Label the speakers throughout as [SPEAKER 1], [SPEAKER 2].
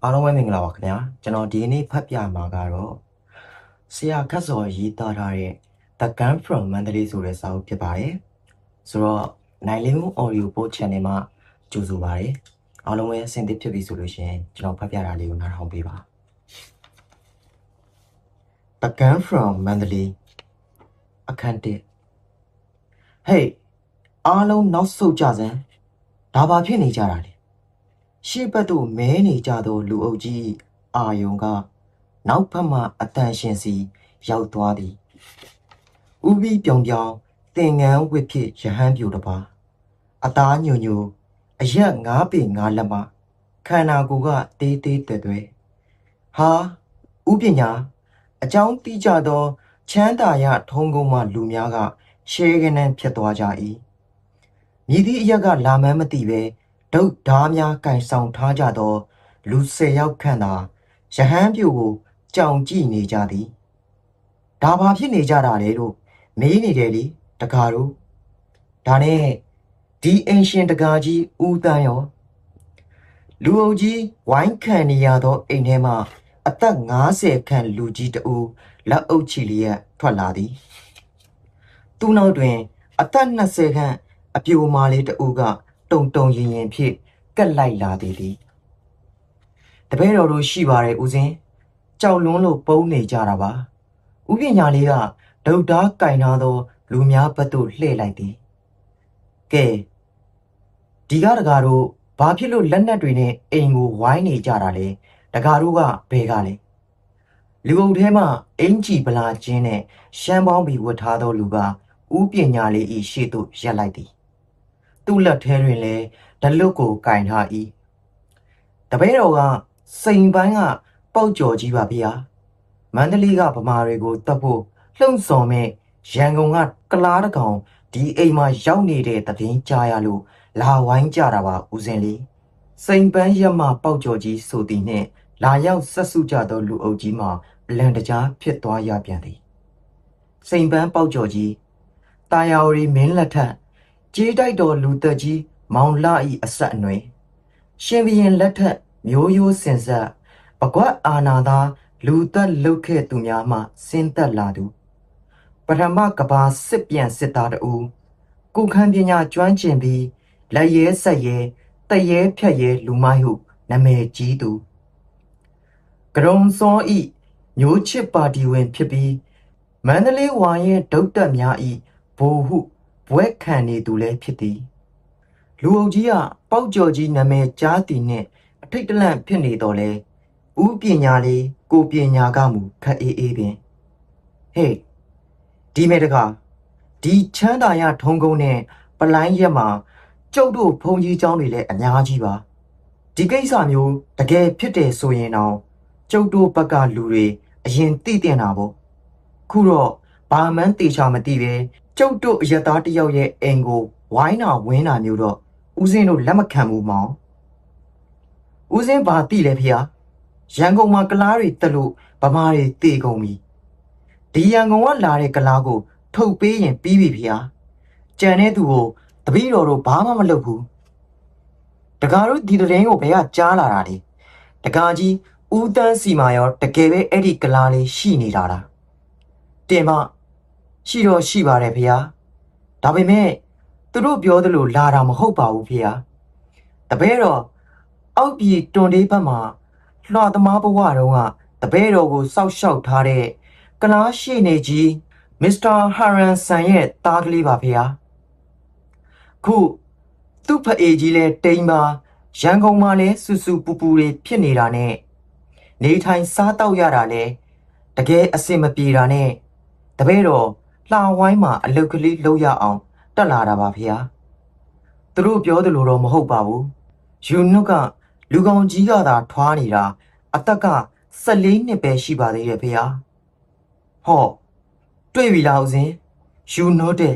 [SPEAKER 1] အားလုံးပဲမင်္ဂလာပါခင်ဗျာကျွန်တော်ဒီနေ့ဖတ်ပြမှာကတော့ဆရာခတ်စော်ရေးသားထားတဲ့ The Gun from Mandalay ဆိုတဲ့စာအုပ်ဖြစ်ပါတယ်ဆိုတော့နိုင်လေးမှု audio post channel မှာကြိုဆိုပါတယ်အားလုံးပဲအဆင်သင့်ဖြစ်ပြီဆိုလို့ရှိရင်ကျွန်တော်ဖတ်ပြတာလေးကိုနားထောင်ပေးပါ The Gun from Mandalay အခန်း1 Hey အားလုံးနောက်ဆုတ်ကြစမ်းဒါဘာဖြစ်နေကြတာလဲရှေ့ဘက်သို့မဲနေကြသောလူအုပ်ကြီးအာယုံကနောက်ဘက်မှအတန်ရှင်စီရောက်သွားသည်ဥပီပြောင်ပြောင်သင်ငန်းဝစ်ဖြစ်ရဟန်းပြူတစ်ပါးအသားညိုညိုအရက်9ပေ9လက်မှခန္ဓာကိုယ်ကတေးသေးတွေ့တွေ့ဟာဥပညာအကြောင်းတိကြသောချမ်းသာရထုံးကုန်းမှလူများကရှဲကနန်းဖြစ်သွားကြ၏မြည်သည့်အရက်ကလာမှန်းမသိပဲဒုတ်ဓားများကင်ဆောင်ထားကြသောလူ10ယောက်ခန့်သာရဟန်းပြူကိုကြောင်ကြည့်နေကြသည်ဒါဘာဖြစ်နေကြတာလဲလို့မေးနေတယ်လေတကားတို့ဒါနဲ့ဒီအင်ရှင်တကားကြီးဦးတန်းရောလူအုပ်ကြီးဝိုင်းခံနေရသောအိမ်ထဲမှအသက်50ခန့်လူကြီးတဦးလက်အုပ်ချီလျက်ထွက်လာသည်သူ့နောက်တွင်အသက်20ခန့်အပြိုမာလေးတဦးကတုံတုံရင်ရင်ဖြစ်ကက်လိုက်လာသည်လေတပည့်တော်တို့ရှိပါတယ်ဦးစင်းကြောက်လွန်းလို့ပုံနေကြတာပါဥပညာလေးကဒုတ်သားကင်ထားသောလူများဘက်သို့လှည့်လိုက်သည်ကဲဒီကတကားတို့ဘာဖြစ်လို့လက်နက်တွေနဲ့အိမ်ကိုဝိုင်းနေကြတာလဲတကားတို့ကဘယ်ကလဲလူအုပ်ထဲမှာအင်ကြီးပလာချင်းနဲ့ရှမ်းပေါင်းပြီးဝတ်ထားသောလူကဥပညာလေး၏ရှေ့သို့ရက်လိုက်သည်သူ့လက်ထဲတွင်လည်းဓလွတ်ကိုကင်ထား၏တပည့်တော်ကစိန်ပန်းကပေါက်ကြော်ကြီးပါဗျာမန္တလေးကဗမာတွေကိုတတ်ဖို့လှုံ့ဆော်မဲ့ရန်ကုန်ကကလားတကောင်ဒီအိမ်မှာရောက်နေတဲ့တည်င်းကြားရလို့လာဝိုင်းကြတာပါဦးစင်လေးစိန်ပန်းရက်မှပေါက်ကြော်ကြီးဆိုသည်နှင့်လာရောက်ဆက်စုကြသောလူအုပ်ကြီးမှာအလံတကြားဖြစ်သွားရပြန်သည်စိန်ပန်းပေါက်ကြော်ကြီးတာယာဝတီမင်းလက်ထက်ကြေးတိုက်တော်လူသက်ကြီးမောင်လှ၏အဆက်အနွယ်ရှင်ဘရင်လက်ထက်မျိုးရိုးစင်ဆက်ပကွက်အာနာသာလူသက်လုတ်ခဲ့သူများမှဆင်းသက်လာသူပထမကဘာစစ်ပြန်စစ်သားတူကုခန်းပညာကျွမ်းကျင်ပြီးလက်ရဲဆက်ရဲတရဲဖြတ်ရဲလူမိုက်ဟုနာမည်ကြီးသူကရုံစောဤမျိုးချစ်ပါတီဝင်ဖြစ်ပြီးမန္တလေးဝါရဲ့ဒုတ်တက်များဤဘိုလ်ဟုဘွဲခံနေသူလည်းဖြစ်သည်လူအုပ်ကြီးကပေါက်ကြော်ကြီးနာမည်ကြားသည်နှင့်အထိတ်တလန့်ဖြစ်နေတော့လဲဥပညာလေးကိုပညာကမူခက်အေးအေးပင်ဟေးဒီမဲ့တကားဒီချမ်းသာရထုံးကုန်းနဲ့ပလိုင်းရက်မှာကျုပ်တို့ဘုံကြီးเจ้าတွေလည်းအများကြီးပါဒီကိစ္စမျိုးတကယ်ဖြစ်တယ်ဆိုရင်တော့ကျုပ်တို့ဘက်ကလူတွေအရင်သိတင်တာပေါ့ခုတော့ဘာမှန်းတေချာမသိပဲကျုပ်တို့အရသားတယောက်ရဲ့အိမ်ကိုဝိုင်းနာဝင်းနာမျိုးတော့ဦးစင်းတို့လက်မခံဘူးမောင်ဦးစင်းဘာသိလဲဖေဟာရန်ကုန်မှာကလားတွေတက်လို့ဗမာတွေတေကုန်ပြီဒီရန်ကုန်ကလာတဲ့ကလားကိုထုတ်ပေးရင်ပြီးပြီဖေဟာကြံတဲ့သူကိုတပည့်တော်တို့ဘာမှမလုပ်ဘူးတကားတို့ဒီတဲ့င်းကိုဘယ်ကကြားလာတာလဲတကားကြီးဦးတန်းစီမာရောတကယ်ပဲအဲ့ဒီကလားလေးရှိနေတာလားတင်မရှိတော့ရှိပါတယ်ဖေဟာဒါပေမဲ့သူတို့ပြောသလိုလာတာမဟုတ်ပါဘူးဖေဟာတပည့်တော်အောက်ပြည်တွန်လေးဘက်မှာလွှာသမားဘဝတုန်းကတပည့်တော်ကိုစောက်ရှောက်ထားတဲ့ကလားရှိနေကြီးမစ္စတာဟာရန်ဆန်ရဲ့သားကလေးပါဖေဟာခုသူ့ဖအေးကြီးလဲတိမ်ပါရန်ကုန်မှာလဲစူစူပူပူတွေဖြစ်နေတာနဲ့နေထိုင်စားတော့ရတာလဲတကယ်အစင်မပြေတာနဲ့တပည့်တော်လှဝိုင်းမှာအလုတ်ကလေးလုပ်ရအောင်တက်လာတာပါဖေဟာသူတို့ပြောသလိုတော့မဟုတ်ပါဘူးယူနုကလူကောင်ကြီးကသာထွားနေတာအသက်က14နှစ်ပဲရှိပါသေးတယ်ဖေဟာဟောတွေ့ပြီလားဦးစင်ယူနုတဲ့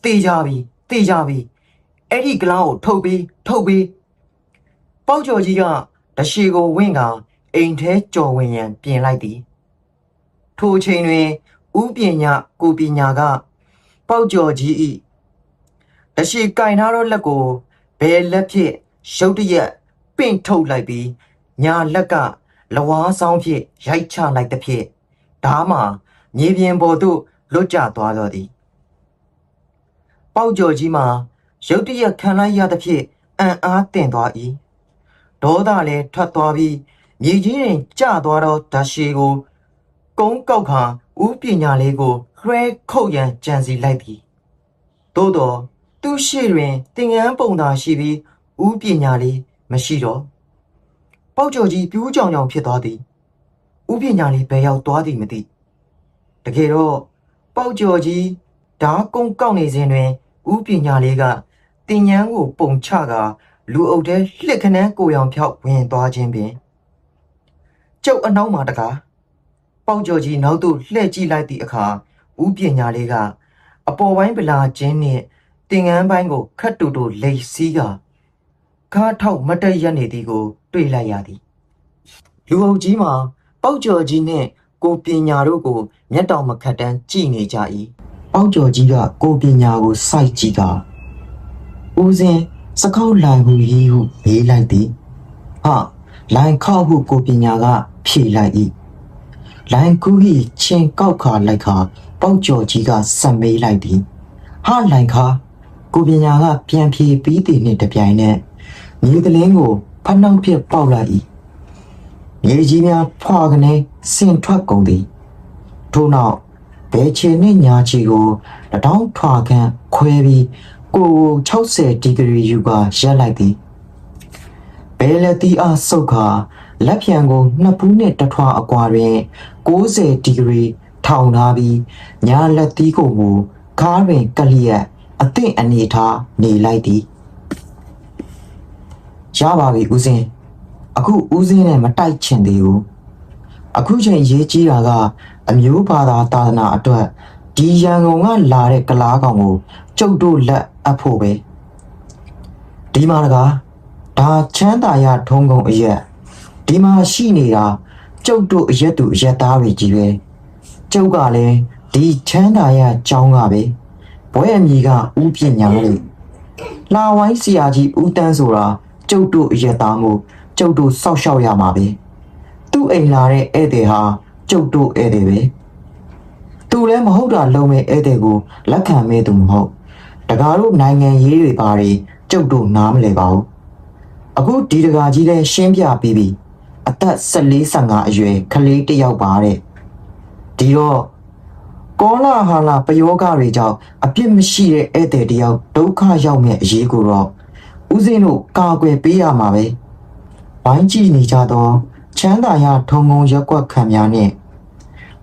[SPEAKER 1] တေးကြပြီအဲ့ဒီကလားကိုထုတ်ပြီးပေါက်ကျော်ကြီးကတရှိကိုဝင့်ကအိမ်ထဲကြော်ဝင်ရန်ပြင်လိုက်သည်ထိုအချိန်တွင်ဥပညာကိုပညာကပေါက်ကျော်ကြီးဤတရှိကင်ထားသောလက်ကိုဘယ်လက်ဖြင့်ရုတ်တရက်ပင့်ထုတ်လိုက်ပြီး ညာလက်ကလဝါးဆောင်ဖြင့်ရိုက်ချလိုက်သည်ဖြင့်ဓာမှမြေပြင်ပေါ်သို့လွတ်ကျသွားတော်သည်ပေါက်ကျော်ကြီးမှာရုတ်တရက်ခံလိုက်ရသည်ဖြင့်အံ့အားသင့်သွား၏ဒေါသလည်းထွက်သွားပြီးမြေကြီးတွင်ကျသွားသောဓာရှည်ကိုကုန်းကောက်ခါဥပညာလေးကိုလွှဲခုတ်ရန်ကြံစီလိုက်သည်သို့သောသူ့ရှေ့တွင်သင်္ကန်းပုံသာရှိပြီးဥပညာလေးမရှိတော့ပေါက်ကျော်ကြီးပြူးကြောင်ကြောင်ဖြစ်သွားသည်ဥပညာလေးဘယ်ရောက်သွားသည်မသိတကယ်တော့ပေါက်ကျော်ကြီးဓာကုန်းကောက်နေစဉ်တွင်ဥပညာလေးကတင်ញန်းကိုပုံချကာလူအုပ်ထဲလှစ်ခနန်းကိုရောင်ဖြောက်ဝင်သွားခြင်းပင်ကျုပ်အနောက်မှာတကားပေါက်ကျော်ကြီးနောက်သို့လှည့်ကြည့်လိုက်သည့်အခါဥပညာလေးကအပေါ်ပိုင်းဗလာချင်းနှင့်တင်ငန်းပိုင်းကိုခတ်တူတူလိတ်စီးကကားထောက်မတက်ရက်နေသည်ကိုတွေ့လိုက်ရသည်လူအုပ်ကြီးမှာပေါက်ကျော်ကြီးနှင့်ကိုပညာတို့ကိုမျက်တောင်မခတ်တန်းကြည့်နေကြ၏ပေါက်ကျော်ကြီးကကိုပညာကိုစိုက်ကြည့်ကဦးစင်စကောက်လိုင်ဟူရီဟုမေးလိုက်သည်ဟာလိုင်ခောက်ဟုကိုပညာကဖြေလိုက်၏လိုင်ကူဟီချင်းကောက်ခါလိုက်ခါပေါက်ကျော်ကြီးကဆက်မေးလိုက်သည်ဟာလိုင်ခါကိုပညာကပြန်ဖြေပြီးသည်နှင့်တပြိုင်နက်မြေကလင်းကိုဖနှောက်ပြပေါက်လိုက်၏မြေကြီးများဖွာကနေဆင်ထွက်ကုန်သည်ထို့နောက်ဘဲချေနှင့်ညာချီကိုတထောင်ထွာခန့်ခွဲပြီးကို60ဒီဂရီယူကရက်လိုက်သည်ဘဲလက်တီအားဆုတ်ခါလက်ဖြံကိုနှစ်ဖူးနှင့်တထွာအကွာတွင်90ဒီဂရီထောင်ထားပြီးညာလက်တီကိုမူကားတွင်ကလျက်အသင့်အနေထားနေလိုက်သည်ရပါပြီဦးစင်းအခုဦးစင်းနဲ့မတိုက်ချင်သေးဘူးအခုချိန်ရေးကြီးတာကအမျိုးဘာသာသာသနာအတွက်ဒီရန်ကုန်ကလာတဲ့ကလားကောင်ကိုကျုပ်တို့လက်အပ်ဖို့ပဲဒီမှာတကားဒါချမ်းသာရထုံးကုန်အရက်ဒီမှာရှိနေတာကျုပ်တို့အရက်သူအရက်သားတွေကြီးပဲကျုပ်ကလည်းဒီချမ်းသာရကျောင်းကပဲဘွဲအမည်ကဦးပညာလေးလာဝိုင်းဆရာကြီးဦးတန်းဆိုတာကျုပ်တို့အရက်သားမို့ကျုပ်တို့စောက်ရှောက်ရမှာပဲသူ့အိမ်လာတဲ့ဧည့်သည်ဟာကျုပ်တို့ဧည့်သည်ပဲသူလည်းမဟုတ်တာလုံးမဲ့ဧည့်သည်ကိုလက်ခံမဲ့သူမဟုတ်တကားတို့နိုင်ငံရေးတွေပါတွေကျုပ်တို့နားမလဲပါဘူးအခုဒီတကားကြီးလည်းရှင်းပြပြီးပြီအသက်14-15အရွယ်ကလေးတစ်ယောက်ပါတဲ့ဒီတော့ကောလာဟာလာပယောဂတွေကြောင့်အပြစ်မရှိတဲ့ဧည့်သည်တယောက်ဒုက္ခရောက်မဲ့အရေးကိုတော့ဦးစင်းတို့ကာကွယ်ပေးရမှာပဲဝိုင်းကြည့်နေကြတော့ချမ်းသာရထုံငုံရက်ကွက်ခံများနဲ့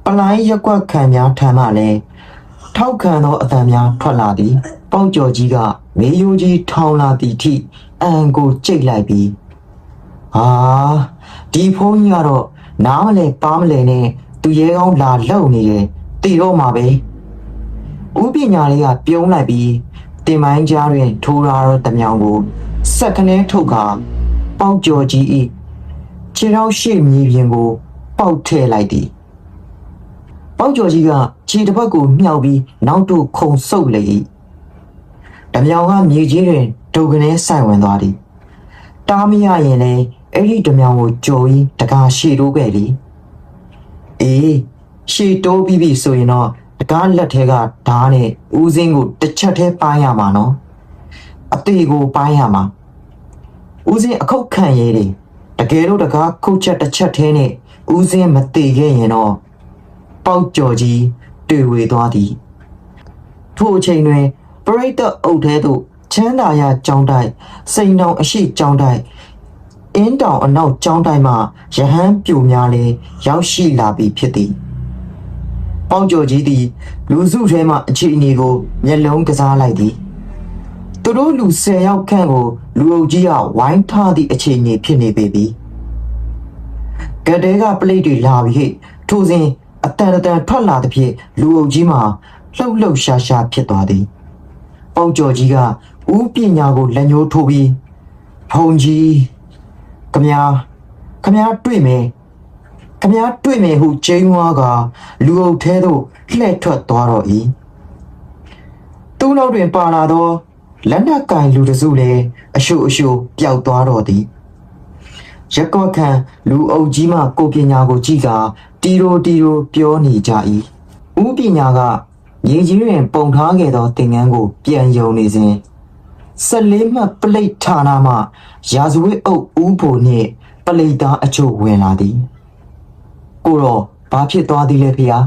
[SPEAKER 1] ပလိုင်းရက်ကွက်ခံများထံမှလည်းထောက်ခံသောအသံများထွက်လာသည်ပေါက်ကျော်ကြီးကမေယိုကြီးထောင်လာသည့်ထိအံကိုကြိတ်လိုက်ပြီးဟာဒီဖုန်းကြီးကတော့နားမလဲပါမလဲနဲ့သူရဲကောင်းလာလှုပ်နေတယ်တည်တော့မှာပဲဥပညာလေးကပြုံးလိုက်ပြီးတင်မိုင်းကြားတွင်ထိုးရသောတမြောင်ကိုစက်ခနဲထုတ်ကာပေါက်ကျော်ကြီး၏ခြေထောက်ရှိမြေပြင်ကိုပေါက်ထည့်လိုက်သည်ပေါက်ကျော်ကြီးကခြေတစ်ဖက်ကိုမြှောက်ပြီးနောက်သို့ခုန်ဆုပ်လေ၏တမြောင်ကမြေကြီးတွင်ဒုတ်ကနေဆိုင်ဝင်သွားသည်တားမရရင်လည်းအဲ့ဒီတမြောင်ကိုကြော်ပြီးတကားရှေ့တိုးခဲ့သည်အေးရှေ့တိုးပြီးပြီဆိုရင်တော့တကားလက်ထဲကဓားနဲ့ဦးစင်းကိုတစ်ချက်တည်းပိုင်းရမှာနော်အသေးကိုပိုင်းရမှာဦးစင်းအခုတ်ခံရဲတယ်တကယ်လို့တကားခုတ်ချက်တစ်ချက်တည်းနဲ့ဦးစင်းမသေးခဲ့ရင်တော့ပေါက်ကျော်ကြီးတွေ့ဝေသွားသည်ထို့အချိန်တွင်ပရိသတ်အုပ်ထဲသို့ချမ်းသာရကြောင်းတိုက်စိန်တောင်အရှိကြောင်းတိုက်အင်းတောင်အနောက်ကြောင်းတိုက်မှရဟန်းပြိုများလည်းရောက်ရှိလာပြီဖြစ်သည်ပေါက်ကျော်ကြီးသည်လူစုထဲမှအခြေအနေကိုမျက်လုံးကစားလိုက်သည်သူတို့လူ10ယောက်ခန့်ကိုလူအုပ်ကြီးကဝိုင်းထားသည့်အခြေအနေဖြစ်နေပေပြီကတဲကပလိတ်တွေလာပြီးထိုးစဉ်အတန်ထွက်လာသဖြင့်လူအုပ်ကြီးမှာလှုပ်ရှားရှားဖြစ်သွားသည်ပေါက်ကျော်ကြီးကဦးပညာကိုလက်ညှိုးထိုးပြီးဖုန်ကြီးခမည်းတွေ့မယ်ဟုကျင်းဝါကလူအုပ်ထဲသို့လှည့်ထွက်သွားတော့၏သူ့နောက်တွင်ပါလာသောလက်နက်ကင်လူတစုလည်းအရှို့ပျောက်သွားတော့သည် ရက်ကွက်ခန့်လူအုပ်ကြီးမှကိုပညာကိုကြည့်ကာတီရိုပြောနေကြ၏ဦးပညာကမြေကြီးတွင်ပုံထားခဲ့သောသင်ငန်းကိုပြန်ယုံနေစဉ်14မှတ်ပလိတ်ဌာနမှရာဇဝတ်အုပ်ဦးဖို့နှင့်ပလိတ်သားအချို့ဝင်လာသည်ကိုတော့ဘာဖြစ်သွားသည်လဲဖေဟာ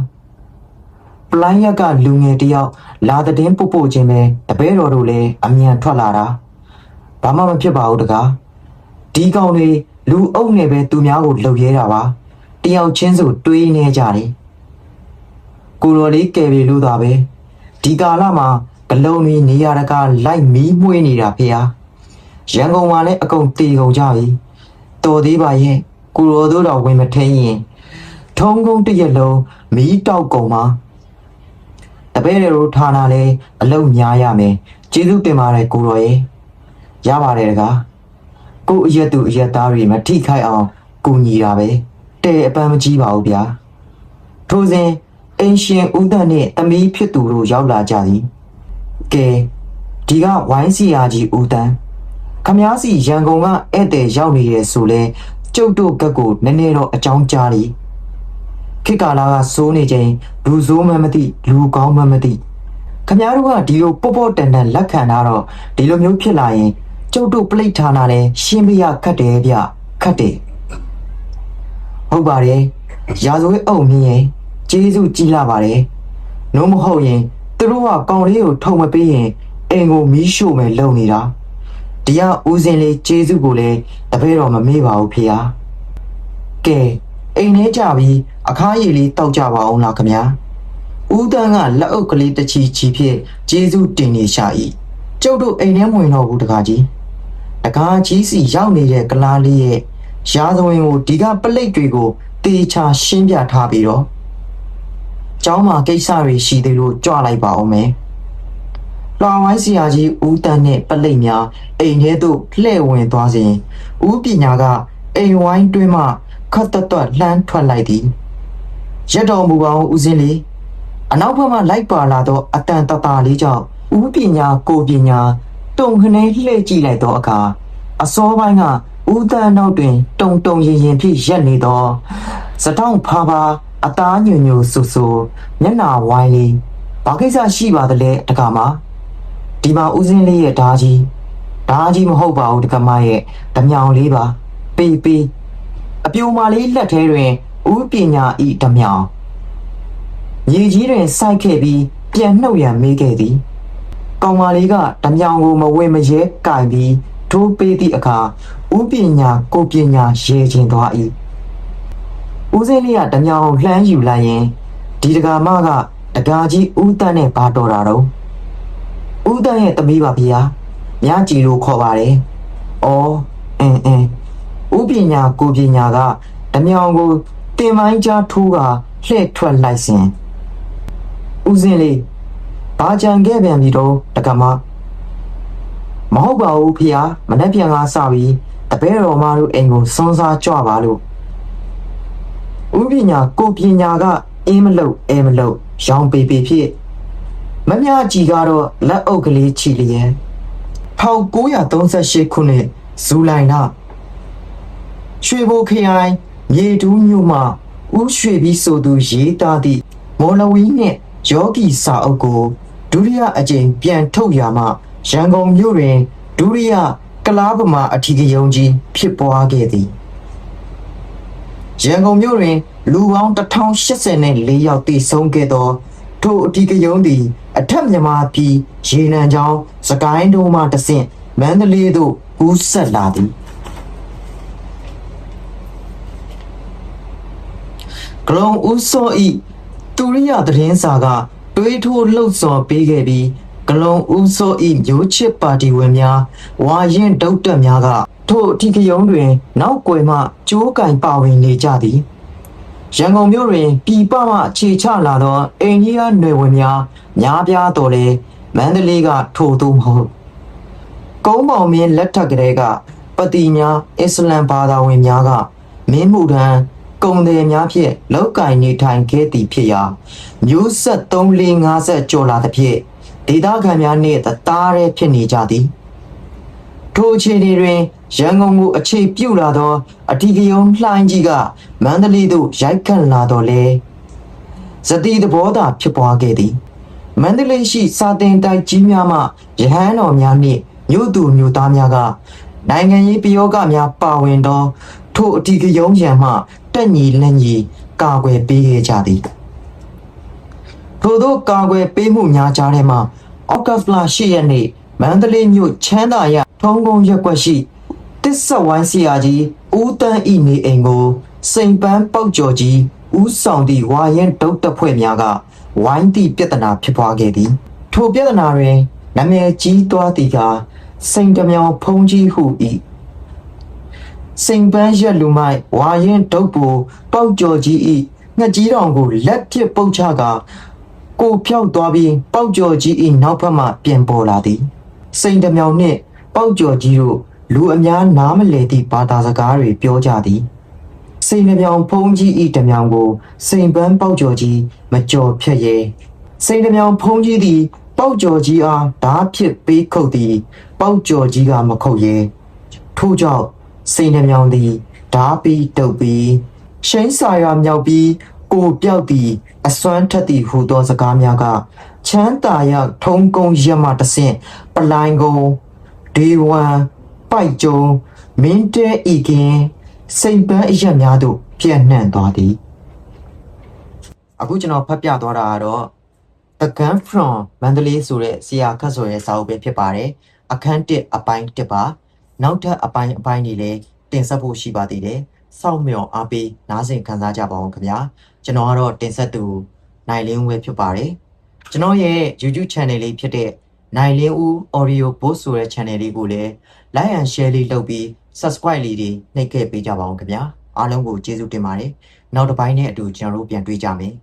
[SPEAKER 1] ပလိုင်းရက်ကလူငယ်တယောက်လာတဲ့ပို့ချင်းပဲတပည့်တော်တို့လည်းအမြန်ထွက်လာတာဘာမှမဖြစ်ပါဘူးတကားဒီကောင်တွေလူအုပ်နဲ့ပဲသူများကိုလှုပ်ရဲတာပါတယောက်ချင်းဆိုတွေးနေကြတယ်ကိုတော်လေးကယ်ပြီလို့သာပဲဒီကာလမှာဂလုံးတွေနေရတကားလိုက်မီးမွှေးနေတာဖေဟာရန်ကုန်မှာလည်းအကုန်တေကုန်ကြပြီတော်သေးပါရဲ့ကိုတော်တို့တော့ဝင်မထင်းရင်ထုံးကုန်းတစ်ရက်လုံးမီးတောက်ကုန်မှာတပည့်တော်ဌာနလည်းအလုံးများရမယ်ကျေးဇူးတင်ပါတယ်ကိုတော်ရဲ့ရပါတယ်တကားကိုအရက်သူအရက်သားတွေမထိခိုက်အောင်ကူညီတာပဲတဲ့အပန်းမကြီးပါဘူးဗျာထို့စဉ်အင်ရှင်ဦးသက်နှင့်သမီးဖြစ်သူတို့ရောက်လာကြသည်ကဲဒီကဝိုင်းစီယာကြီးဦးတန်းခမားစီရန်ကုန်ကဧည့်သည်ရောက်နေတယ်ဆိုလဲကျုပ်တို့ကက်ကိုနည်းနည်းတော့အကြောင်းကြားလိခေတ်ကာလကစိုးနေချိန်လူဆိုးမှမသိလူကောင်းမှမသိခမားတို့ကဒီလိုပေါ့တန်လက်ခံတာတော့ဒီလိုမျိုးဖြစ်လာရင်ကျုပ်တို့ပလိတ်ဌာနနဲ့ရှင်းပြရခတ်တယ်ဗျခတ်တယ်ဟုတ်ပါတယ်ရာဇဝတ်အုပ်မင်းရဲ့ကျေးဇူးကြီးလာပါတယ်နှုံးမဟုတ်ရင်သူတို့ကကောင်လေးကိုထုံမပေးရင်အိမ်ကိုမီးရှို့မယ်လုပ်နေတာဒီကဦးစင်းလေးကျေးဇူးကိုလည်းတပည့်တော်မမေ့ပါဘူးဖေဟာကဲအိမ်ထဲကြပြီးအခါးရည်လေးတောက်ကြပါအောင်လားခင်ဗျာဦးတန်းကလက်အုပ်ကလေးတစ်ချီချီဖြင့်ကျေးဇူးတင်နေရှာ၏ကျုပ်တို့အိမ်ထဲမဝင်တော့ဘူးတကားကြီးစီရောက်နေတဲ့ကလားလေးရဲ့ရာဇဝင်ကိုဒီကပလိတ်တွေကိုတေချာရှင်းပြထားပြီးတော့ကျောင်းမှာကိစ္စတွေရှိသေးလို့ကြွလိုက်ပါအောင်မယ်လွှာဝိုင်းဆရာကြီးဦးတန်းနဲ့ပလိတ်များအိမ်ထဲသို့လှည့်ဝင်သွားစဉ်ဦးပညာကအိမ်ဝိုင်းတွင်းမှခတ်တွတ်လှမ်းထွက်လိုက်သည်ရက်တော်မူပါဦးဦးစင်းလေးအနောက်ဘက်မှလိုက်ပါလာသောအတန်တတာလေးကြောင့်ဦးပညာကိုပညာတုံခနဲလှည့်ကြည့်လိုက်သောအခါအစောပိုင်းကဦးတန်းနောက်တွင်တုံရင်ဖြင့်ရက်နေသောစတောင်းဖာအသားညွဆူမျက်နာဝိုင်းလေးဘာကိစ္စရှိပါသလဲတကမာဒီမှာဦးစင်းလေးရဲ့ဓာကြီးမဟုတ်ပါဘူးတကမာရဲ့ဓမြောင်လေးပါပေးအပြိုမာလေးလက်ထဲတွင်ဦးပညာဤဓမြောင်ရေကြီးတွင်စိုက်ခဲ့ပြီးပြန်နှုတ်ရန်မေးခဲ့သည်ကောင်မလေးကဓမြောင်ကိုမဝဲမရဲကင်ပြီးထိုးပေးသည့်အခါဦးပညာကိုပညာရေချင်သွား၏ဦးစင်းလေးကဓမြောင်လှမ်းယူလိုက်ရင်ဒီတကာမကတကာကြီးဦးတန်းနဲ့ဘာတော်တာတော့ဦးတန်းရဲ့သမီးပါဗျာမြကြည်လို့ခေါ်ပါတယ်အော်ဦးပညာကိုပညာကဓမြောင်ကိုတင်မိုင်းကြားထိုးကလှည့်ထွက်လိုက်စဉ်ဦးစင်းလေးဘာကြံခဲ့ပြန်ပြီတော့တကမမဟုတ်ပါဘူးဖေဟာမနှက်ပြန်ကားစပြီးတပည့်တော်မတို့အိမ်ကိုစွန်းစားကြွပါလို့ဦးပညာကိုပညာကအင်းမလို့အဲမလို့ရောင်ပေဖြစ်မမြကြီးကတော့လက်အုပ်ကလေးချီလျက်1938ခုနှစ်ဇူလိုင်လရွှေဘိုခရိုင်မြေတူးမြို့မှဦးရွှေပြီးဆိုသူရေးသားသည့်မော်လဝီနှင့်ယောဂီစာအုပ်ကိုဒုတိယအကြိမ်ပြန်ထုတ်ရမှရန်ကုန်မြို့တွင်ဒုတိယကလားပမာအထီးကယုံကြီးဖြစ်ပွားခဲ့သည်ရန်ကုန်မြို့တွင်လူပေါင်း1084ယောက်တည်ဆုံးခဲ့သောထိုအထီးကယုံသည်အထက်မြန်မာပြည်ရေနံချောင်းစကိုင်းတို့မှတဆင့်မန္တလေးသို့ကူးဆက်လာသည်ဂလုံဦးစောဤတူရိယသတင်းစာကတွေးထိုးလှုပ်ဆော်ပေးခဲ့ပြီးဂလုံဦးစောဤမျိုးချစ်ပါတီဝင်များဝါရင်ဒုတ်တက်များကထိုအထီးကယုံတွင်နောက်ွယ်မှကျိုးကင်ပါဝင်နေကြသည်ရန်ကုန်မြို့တွင်ပြည်ပမှခြေချလာသောအိန္ဒိယနယ်ဝင်များများပြားတော်လေမန္တလေးကထိုသို့မဟုတ်ကုန်းပေါင်မင်းလက်ထက်ကလေးကပတိများအစ္စလမ်ဘာသာဝင်များကမင်းမှုထံကုံတယ်များဖြင့်လောက်ကင်နေထိုင်ခဲ့သည်ဖြစ်ရာမျိုးဆက်3450ကျော်လာသဖြင့်ဒေသခံများနှင့်သားရဲဖြစ်နေကြသည် ထိုအခြေအနေတွင်ရန်ကုန်ကိုအခြေပြုလာသောအထီးကယုံလှိုင်းကြီးကမန္တလေးသို့ရိုက်ခတ်လာတော့လေဇတိသဘောသာဖြစ်ပွားခဲ့သည်မန္တလေးရှိစာတင်တိုက်ကြီးများမှရဟန်းတော်များနှင့်မြို့သူမြို့သားများကနိုင်ငံရေးပယောဂများပါဝင်သောထိုအထီးကယုံရန်မှတက်ညီလက်ညီကာကွယ်ပေးခဲ့ကြသည်ထို့သောကာကွယ်ပေးမှုများကြားထဲမှာအောက်ကဖလာရှိရက်နေ့မန္တလေးမြို့ချမ်းသာရထုံးကုန်းရက်ကွက်ရှိတစ်ဆက်ဝိုင်းစီယာကြီးဦးတန်းဤနေအိမ်ကိုစိန်ပန်းပေါက်ကျော်ကြီးဦးဆောင်သည့်ဝါရင်တုတ်တဖွဲ့များကဝိုင်းသည့်ပြဿနာဖြစ်ပွားခဲ့သည်ထိုပြဿနာတွင်နာမည်ကြီးသွားသည်ကစိန်တမြောင်ဖုံးကြီးဟု၏စိန်ပန်းရက်လူမိုက်ဝါရင်တုတ်ပူပေါက်ကျော်ကြီး၏ငှက်ကြီးတော်ကိုလက်ပစ်ပုတ်ချကာကိုဖြောက်သွားပြီးပေါက်ကျော်ကြီး၏နောက်ဘက်မှပြန်ပေါ်လာသည်စိန်တမြောင်နှင့်ပေါက်ကျော်ကြီးတို့လူအများနားမလည်သည့်ဘာသာစကားတွေပြောကြသည်စိန်တမြောင်ဖုံးကြီး၏တမြောင်ကိုစိန်ပန်းပေါက်ကျော်ကြီးမကြော်ဖြတ်ရဲစိန်တမြောင်ဖုံးကြီးသည်ပေါက်ကျော်ကြီးအားဓာဖြစ်ပေးခုတ်သည်ပေါက်ကျော်ကြီးကမခုတ်ရဲထို့ကြောင့်စိန်တမြောင်သည်ဓာပြီးတုပ်ပြီးရှိန်စာရမြောက်ပြီးကိုပြောက်သည်အစွမ်းထက်သည်ဟူသောစကားများကချမ်းသာရထုံးကုန်းရက်မှတဆင့်ပလိုင်းကုန်းဒေဝံပိုက်ကျုံမင်းတဲဤကင်းစိန်ပန်းအရက်များသို့ပြန့်နှံ့သွားသည်အခုကျွန်တော်ဖတ်ပြသွားတာကတော့ The Gun from Mandalay ဆိုတဲ့ဆရာခတ်ဆိုရဲ့စာအုပ်ပဲဖြစ်ပါတယ်အခန်း1အပိုင်း1ပါနောက်ထပ်အပိုင်းတွေလည်းတင်ဆက်ဖို့ရှိပါသေးတယ်စောင့်မျှော်အားပေးနားဆင်ခံစားကြပါအောင်ခင်ဗျာကျွန်တော်ကတော့တင်ဆက်သူနိုင်လင်းဦးပဲဖြစ်ပါတယ်ကျွန်တော်ရဲ့ YouTube channel လေးဖြစ်တဲ့နိုင်လင်းဦး Audio Book ဆိုတဲ့ channel လေးကိုလည်း like and share လေးလုပ်ပြီး subscribe လေးတွေနှိပ်ခဲ့ပေးကြပါအောင်ခင်ဗျာအားလုံးကိုကျေးဇူးတင်ပါတယ်နောက်တစ်ပိုင်းနဲ့အတူကျွန်တော်တို့ပြန်တွေ့ကြမယ်